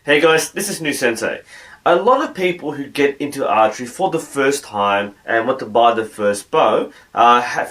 Hey guys, this is NUSensei. A lot of people who get into archery for the first time and want to buy the first bow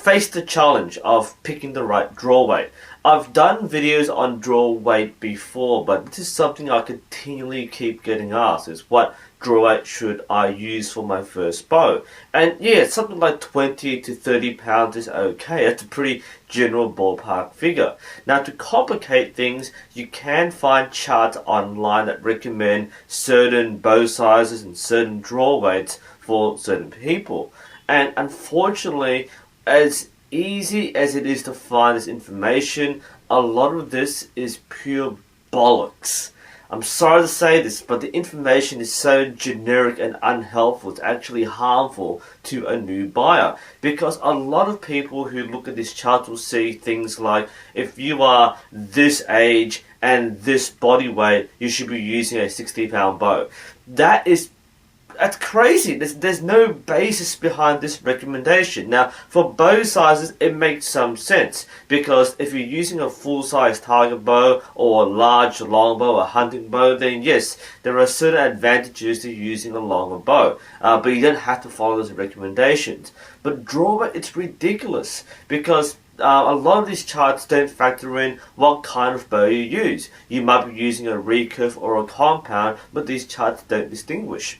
face the challenge of picking the right draw weight. I've done videos on draw weight before, but this is something I continually keep getting asked, is what draw weight should I use for my first bow? And yeah, something like 20 to 30 pounds is okay. That's a pretty general ballpark figure. Now, to complicate things, you can find charts online that recommend certain bow sizes and certain draw weights for certain people. And unfortunately, as easy as it is to find this information, a lot of this is pure bollocks. I'm sorry to say this, but the information is so generic and unhelpful. It's actually harmful to a new buyer, because a lot of people who look at this chart will see things like, if you are this age and this body weight, you should be using a 60-pound bow. That's crazy. There's no basis behind this recommendation. Now, for bow sizes, it makes some sense, because if you're using a full-size target bow or a large longbow, a hunting bow, then yes, there are certain advantages to using a longer bow, but you don't have to follow those recommendations. But draw weight, it's ridiculous, because a lot of these charts don't factor in what kind of bow you use. You might be using a recurve or a compound, but these charts don't distinguish.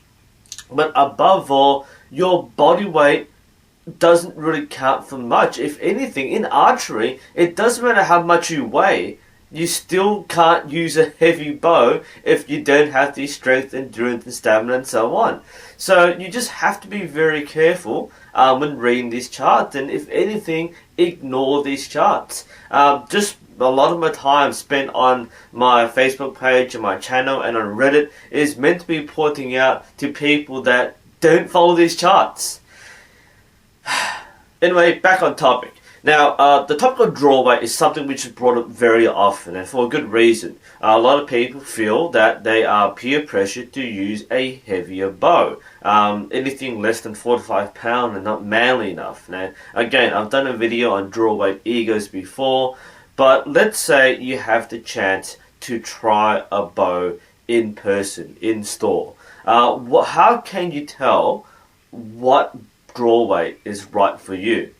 But above all, your body weight doesn't really count for much. If anything, in archery, it doesn't matter how much you weigh, you still can't use a heavy bow if you don't have the strength, endurance, and stamina, and so on. So you just have to be very careful when reading these charts, and if anything, ignore these charts. Just a lot of my time spent on my Facebook page and my channel and on Reddit is meant to be pointing out to people that don't follow these charts. Anyway, back on topic. Now, the topic of draw weight is something which is brought up very often, and for a good reason. A lot of people feel that they are peer pressured to use a heavier bow. Anything less than 45 pounds and not manly enough. Now, again, I've done a video on draw weight egos before, but let's say you have the chance to try a bow in person, in store. How can you tell what draw weight is right for you?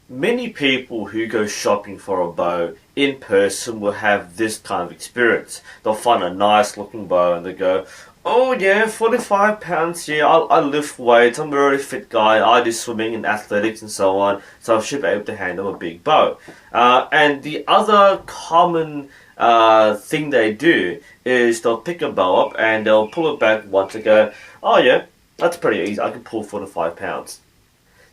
Many people who go shopping for a bow in person will have this kind of experience. They'll find a nice looking bow and they go, oh yeah, 45 pounds, yeah, I lift weights, I'm a very fit guy, I do swimming and athletics and so on, so I should be able to handle a big bow. And the other common thing they do is they'll pick a bow up and they'll pull it back once and go, oh yeah, that's pretty easy, I can pull 45 pounds.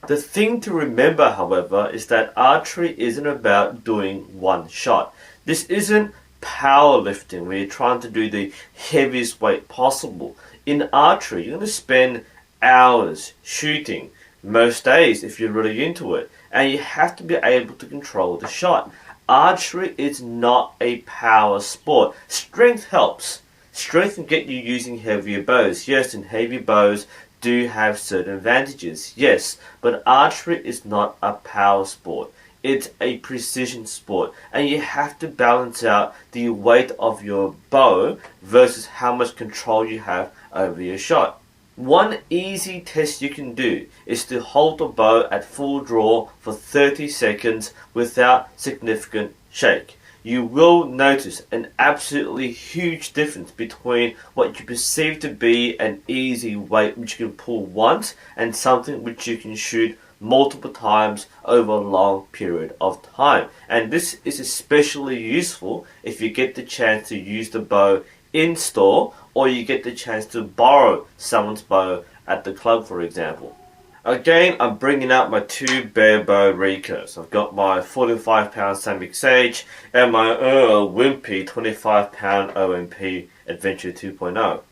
The thing to remember, however, is that archery isn't about doing one shot. This isn't powerlifting where you're trying to do the heaviest weight possible. In archery, you're going to spend hours shooting, most days if you're really into it, and you have to be able to control the shot. Archery is not a power sport. Strength helps. Strength can get you using heavier bows. Yes, and heavy bows do have certain advantages, yes, but archery is not a power sport. It's a precision sport, and you have to balance out the weight of your bow versus how much control you have over your shot. One easy test you can do is to hold the bow at full draw for 30 seconds without significant shake. You will notice an absolutely huge difference between what you perceive to be an easy weight which you can pull once and something which you can shoot multiple times over a long period of time. And this is especially useful if you get the chance to use the bow in store, or you get the chance to borrow someone's bow at the club, for example. Again, I'm bringing out my two bare bow recurves. I've got my 45-pound Samick Sage and my wimpy 25-pound OMP Adventure 2.0.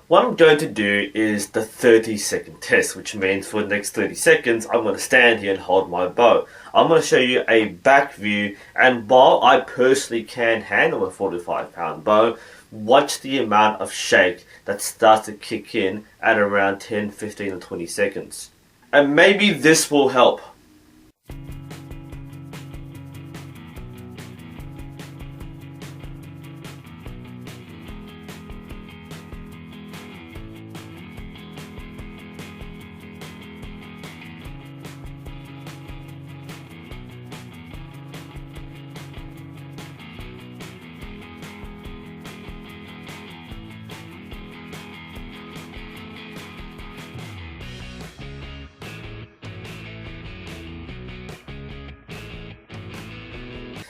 What I'm going to do is the 30-second test, which means for the next 30 seconds, I'm going to stand here and hold my bow. I'm going to show you a back view, and while I personally can handle a 45-pound bow, watch the amount of shake that starts to kick in at around 10, 15, or 20 seconds. And maybe this will help.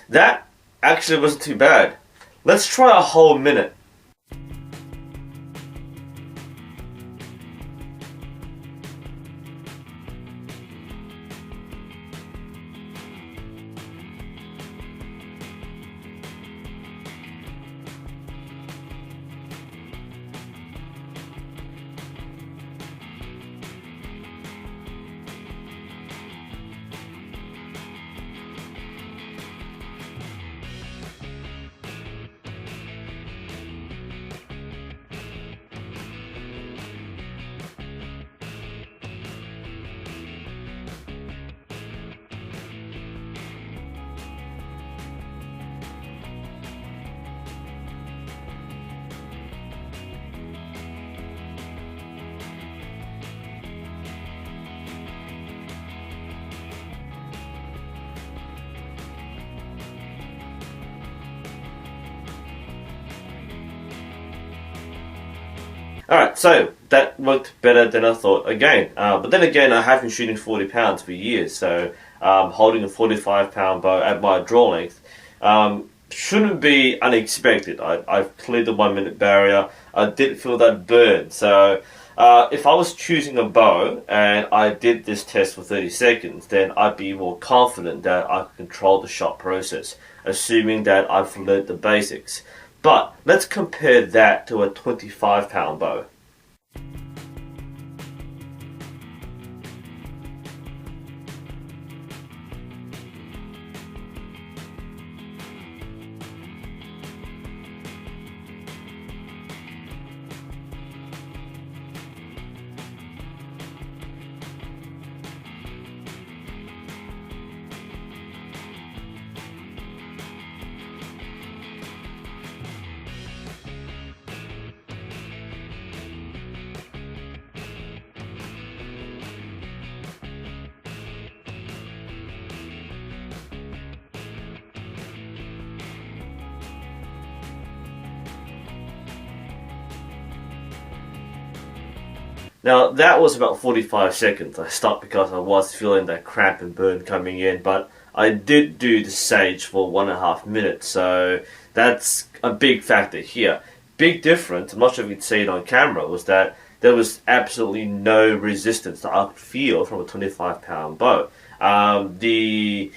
That actually wasn't too bad. Let's try a whole minute. Alright, so that worked better than I thought again. But then again, I have been shooting 40 pounds for years, so holding a 45-pound bow at my draw length shouldn't be unexpected. I've cleared the 1 minute barrier. I did feel that burn. So if I was choosing a bow and I did this test for 30 seconds, then I'd be more confident that I can control the shot process, assuming that I've learned the basics. But let's compare that to a 25-pound bow. Now that was about 45 seconds. I stopped because I was feeling that cramp and burn coming in, but I did do the Sage for 1.5 minutes, so that's a big factor here. Big difference, I'm not sure if you can see it on camera, was that there was absolutely no resistance that I could feel from a 25-pound bow. The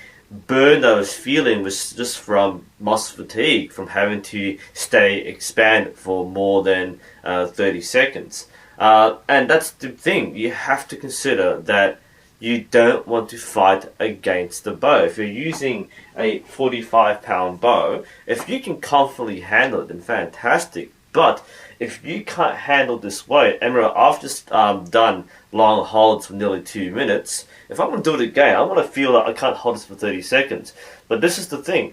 burn that I was feeling was just from muscle fatigue, from having to stay expanded for more than 30 seconds. And that's the thing, you have to consider that you don't want to fight against the bow. If you're using a 45-pound bow, if you can comfortably handle it, then fantastic. But if you can't handle this weight, and remember, I've just done long holds for nearly 2 minutes. If I'm going to do it again, I'm going to feel like I can't hold this for 30 seconds. But this is the thing,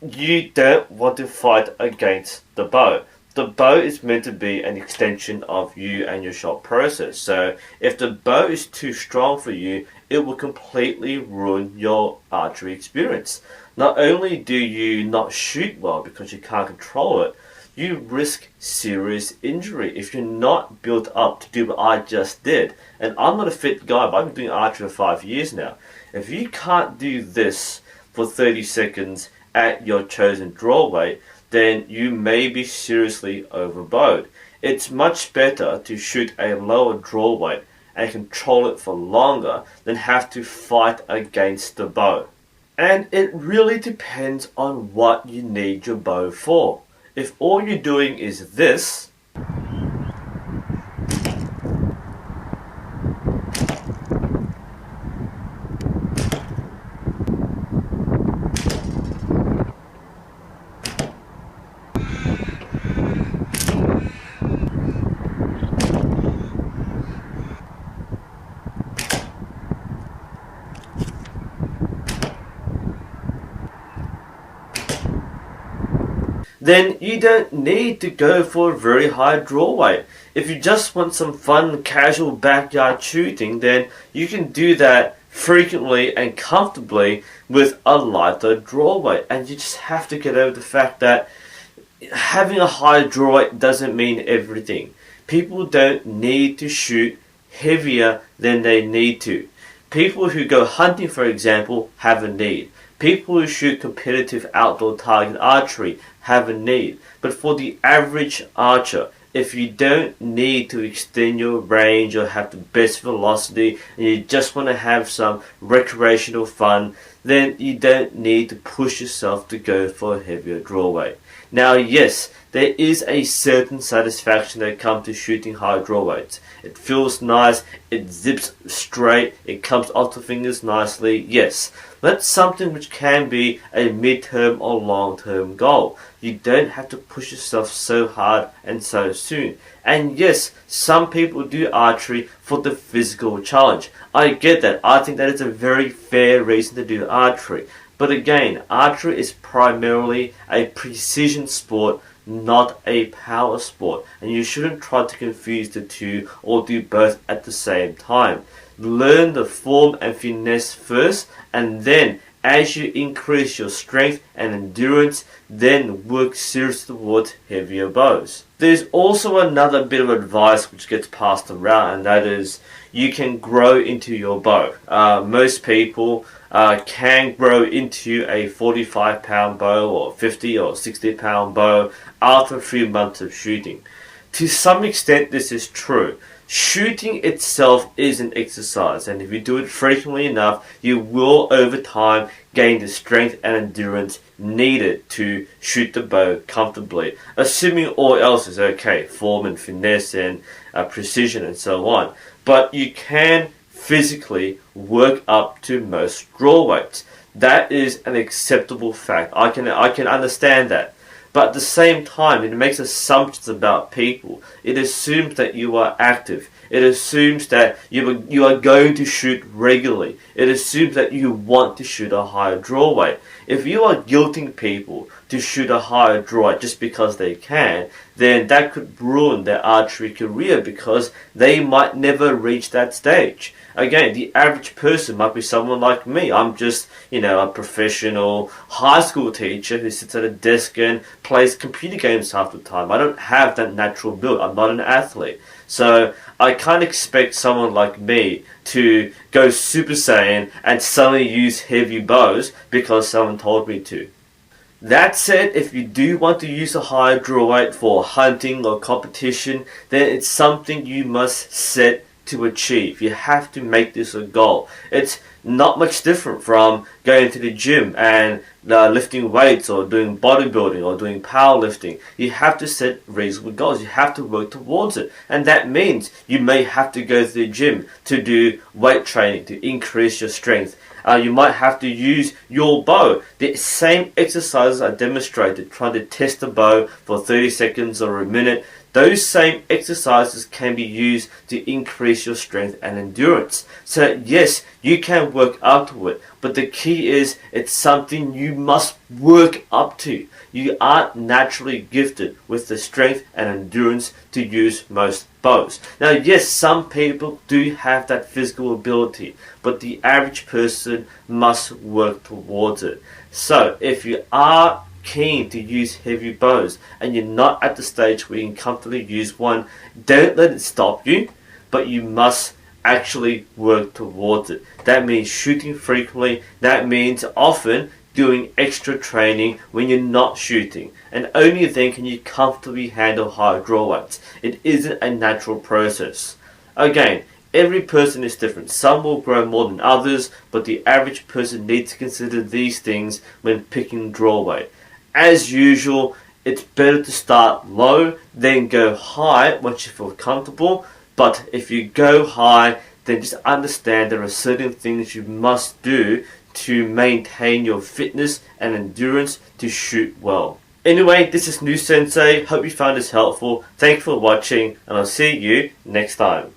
you don't want to fight against the bow. The bow is meant to be an extension of you and your shot process. So if the bow is too strong for you, it will completely ruin your archery experience. Not only do you not shoot well because you can't control it, you risk serious injury if you're not built up to do what I just did. And I'm not a fit guy, but I've been doing archery for 5 years now. If you can't do this for 30 seconds at your chosen draw weight, then you may be seriously overbowed. It's much better to shoot a lower draw weight and control it for longer than have to fight against the bow. And it really depends on what you need your bow for. If all you're doing is this, then you don't need to go for a very high draw weight. If you just want some fun, casual backyard shooting, then you can do that frequently and comfortably with a lighter draw weight. And you just have to get over the fact that having a high draw weight doesn't mean everything. People don't need to shoot heavier than they need to. People who go hunting, for example, have a need. People who shoot competitive outdoor target archery have a need, but for the average archer, if you don't need to extend your range or have the best velocity and you just want to have some recreational fun, then you don't need to push yourself to go for a heavier draw weight. Now yes, there is a certain satisfaction that comes to shooting high draw weights. It feels nice, it zips straight, it comes off the fingers nicely, yes. That's something which can be a mid-term or long-term goal. You don't have to push yourself so hard and so soon. And yes, some people do archery for the physical challenge. I get that. I think that is a very fair reason to do archery. But again, archery is primarily a precision sport, not a power sport. And you shouldn't try to confuse the two or do both at the same time. Learn the form and finesse first, and then as you increase your strength and endurance, then work seriously towards heavier bows. There's also another bit of advice which gets passed around, and that is you can grow into your bow. Most people can grow into a 45-pound bow or 50 or 60-pound bow after 3 months of shooting. To some extent this is true. Shooting itself is an exercise, and if you do it frequently enough, you will over time gain the strength and endurance needed to shoot the bow comfortably, assuming all else is okay, form and finesse and precision and so on. But you can physically work up to most draw weights. That is an acceptable fact. I can understand that. But at the same time, it makes assumptions about people. It assumes that you are active. It assumes that you are going to shoot regularly. It assumes that you want to shoot a higher draw weight. If you are guilting people to shoot a higher draw weight just because they can, then that could ruin their archery career because they might never reach that stage. Again, the average person might be someone like me. I'm just, a professional high school teacher who sits at a desk and plays computer games half the time. I don't have that natural build. I'm not an athlete. So I can't expect someone like me to go Super Saiyan and suddenly use heavy bows because someone told me to. That said, if you do want to use a higher draw weight for hunting or competition, then it's something you must set to achieve. You have to make this a goal. It's not much different from going to the gym and lifting weights or doing bodybuilding or doing powerlifting. You have to set reasonable goals. You have to work towards it. And that means you may have to go to the gym to do weight training, to increase your strength. You might have to use your bow. The same exercises are demonstrated trying to test a bow for 30 seconds or a minute. Those same exercises can be used to increase your strength and endurance. So yes, you can work up to it, but the key is it's something you must work up to. You aren't naturally gifted with the strength and endurance to use most bows. Now yes, some people do have that physical ability, but the average person must work towards it. So if you are keen to use heavy bows and you're not at the stage where you can comfortably use one, don't let it stop you, but you must actually work towards it. That means shooting frequently. That means often doing extra training when you're not shooting, and only then can you comfortably handle high draw weights. It isn't a natural process. Again, every person is different. Some will grow more than others, but the average person needs to consider these things when picking draw weight. As usual, it's better to start low, then go high once you feel comfortable. But if you go high, then just understand there are certain things you must do to maintain your fitness and endurance to shoot well. Anyway, this is NUSensei. Hope you found this helpful. Thanks for watching, and I'll see you next time.